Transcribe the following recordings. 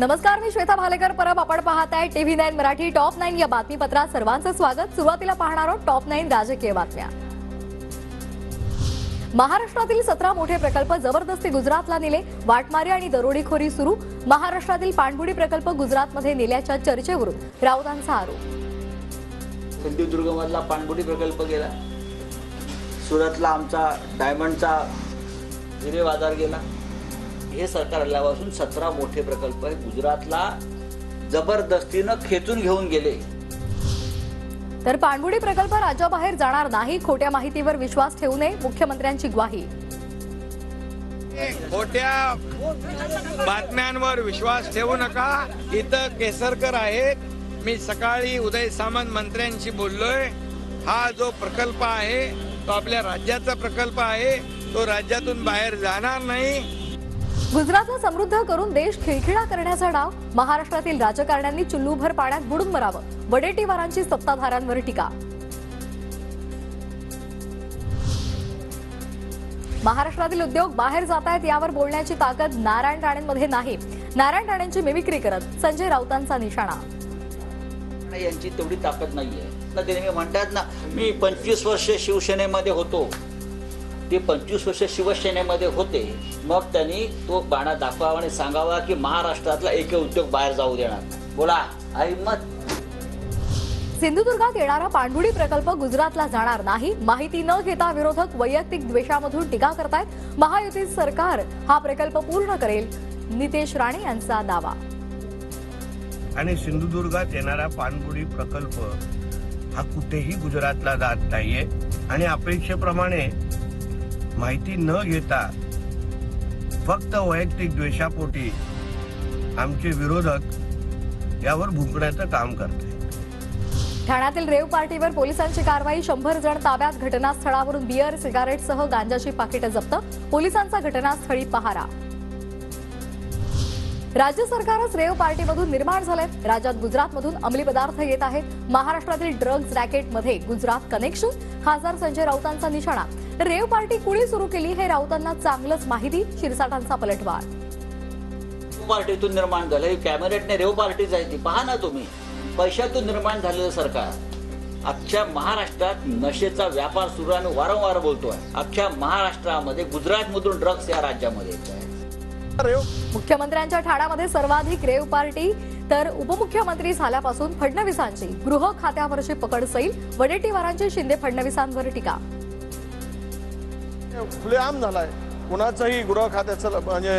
नमस्कार, मी श्वेता भालेकर परब. आपण पाहताय TV9 मराठी टॉप 9 या बातमीपत्रात सर्वांचं स्वागत. सुरुवातीला पाहणार आहोत टॉप 9 राजकीय बातम्या. महाराष्ट्रातील 17 मोठे प्रकल्प जबरदस्ती गुजरातला नेले. वाटमारी आणि दरोडेखोरी सुरू. महाराष्ट्रातील पाणबुडी प्रकल्प गुजरातमध्ये नेल्याच्या चर्चेवरून राऊतांचा आरोप. सिंधुदुर्गमधला पाणबुडी प्रकल्प गेला, सुरतला आमचा डायमंडचा हिरे बाजार गेला. हे सरकार आल्यापासून 17 मोठे प्रकल्प गुजरातला जबरदस्तीनं खेचून घेऊन गेले. तर पाणबुडी प्रकल्प राज्याबाहेर जाणार नाही. खोट्या माहितीवर विश्वास ठेवू नये, मुख्यमंत्र्यांची ग्वाही. खोट्या बातम्यांवर विश्वास ठेवू नका. इथं केसरकर आहेत. मी सकाळी उदय सामंत मंत्र्यांशी बोललोय. हा जो प्रकल्प आहे तो आपल्या राज्याचा प्रकल्प आहे. तो राज्यातून बाहेर जाणार नाही. गुजरातला समृद्ध करून देश खिळखिळा करण्याचा डाव. महाराष्ट्रातील राजकारण्यांनी चुल्लूभर पाण्यात बुडून मरावं. वडेट्टीवारांची सत्ताधाऱ्यांवर टीका. महाराष्ट्रातील उद्योग बाहेर जात आहेत यावर बोलण्याची ताकद नारायण राणेंमध्ये नाही. नारायण राणेंची मिमिक्री करत संजय राऊतांचा निशाणा. यांची तेवढी ताकद नाहीये ना. ते म्हणतात ना, मी 25 वर्ष शिवसेनेमध्ये होतो. ते 25 वर्ष शिवसेनेमध्ये होते. मग त्यांनी तो बाणा दाखवावा आणि सांगावा की महाराष्ट्रातला एक उद्योग बाहेर जाऊ देणार. बोला, हिम्मत. सिंधुदुर्गात येणारा पाणबुडी प्रकल्प गुजरातला जाणार नाही. माहिती न घेता विरोधक वैयक्तिक द्वेषामधून टीका करतायत. महायुती सरकार हा प्रकल्प पूर्ण करेल, नितेश राणे यांचा दावा. आणि सिंधुदुर्गात येणारा पाणबुडी प्रकल्प हा कुठेही गुजरातला जात नाहीये. आणि अपेक्षेप्रमाणे माहिती न घेता फक्त वैयक्तिक द्वेषापोटी आमचे विरोधक यावर भुंकण्याचं काम करतात. ठाण्यातील रेव पार्टीवर पोलिसांची कारवाई. 100 जण ताब्यात. घटनास्थळावरून बियर, सिगारेटसह गांजाची पाकिटं जप्त. पोलिसांचा घटनास्थळी पहारा. राज्य सरकारच रेव पार्टीमधून निर्माण झालंय. राज्यात गुजरातमधून अंमली पदार्थ येत आहेत. महाराष्ट्रातील ड्रग्ज रॅकेटमध्ये गुजरात कनेक्शन. खासदार संजय राऊतांचा निशाणा. रेव पार्टी कुणी सुरू केली हे राऊतांना चांगलंच माहिती. शिरसाटांचा पलटवार. पार्टीतून निर्माण झालं. कॅबिनेटने रेव पार्टीच आहे ती. पहा ना तुम्ही, पैशातून निर्माण झालेलं सरकार. अख्ख्या महाराष्ट्रात नशेचा व्यापार सुरू आहे. वारंवार बोलतोय, अख्ख्या महाराष्ट्रामध्ये गुजरातमधून ड्रग्ज या राज्यामध्ये येत आहे. मुख्यमंत्र्यांच्या ठाण्यामध्ये सर्वाधिक रेव पार्टी. तर उपमुख्यमंत्री झाल्यापासून फडणवीसांची गृह खात्यावरची पकड सैल. वडेट्टीवारांची शिंदे फडणवीसांवर टीका. खुलेआम झालाय. कुणाचंही गृह खात्याचं म्हणजे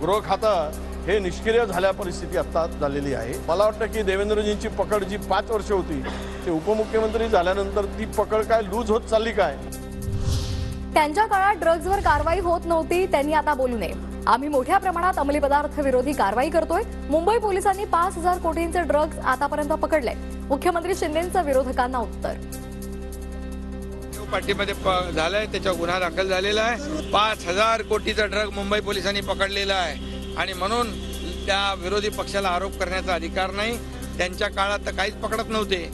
गृह खातं हे निष्क्रिय झाल्या परिस्थिती आता झालेली आहे. मला वाटतं की देवेंद्रजींची पकड जी 5 वर्ष होती ते उपमुख्यमंत्री झाल्यानंतर ती पकड काय लूज होत चालली काय. त्यांच्या काळात ड्रग्जवर कारवाई होत नव्हती. त्यांनी आता बोलू नये. आम्ही मोठ्या प्रमाणात अंमली पदार्थ विरोधी कारवाई करतोय. मुंबई पोलिसांनी 5000 कोटींचे ड्रग्ज आतापर्यंत पकडले. मुख्यमंत्री शिंदेंचं विरोधकांना उत्तर. पार्टीमध्ये झालंय, त्याचा गुन्हा दाखल झालेला आहे. 5000 कोटीचा ड्रग मुंबई पोलिसांनी पकडलेला आहे. आणि म्हणून त्या विरोधी पक्षाला आरोप करण्याचा अधिकार नाही. त्यांच्या काळात तर काहीच पकडत नव्हते.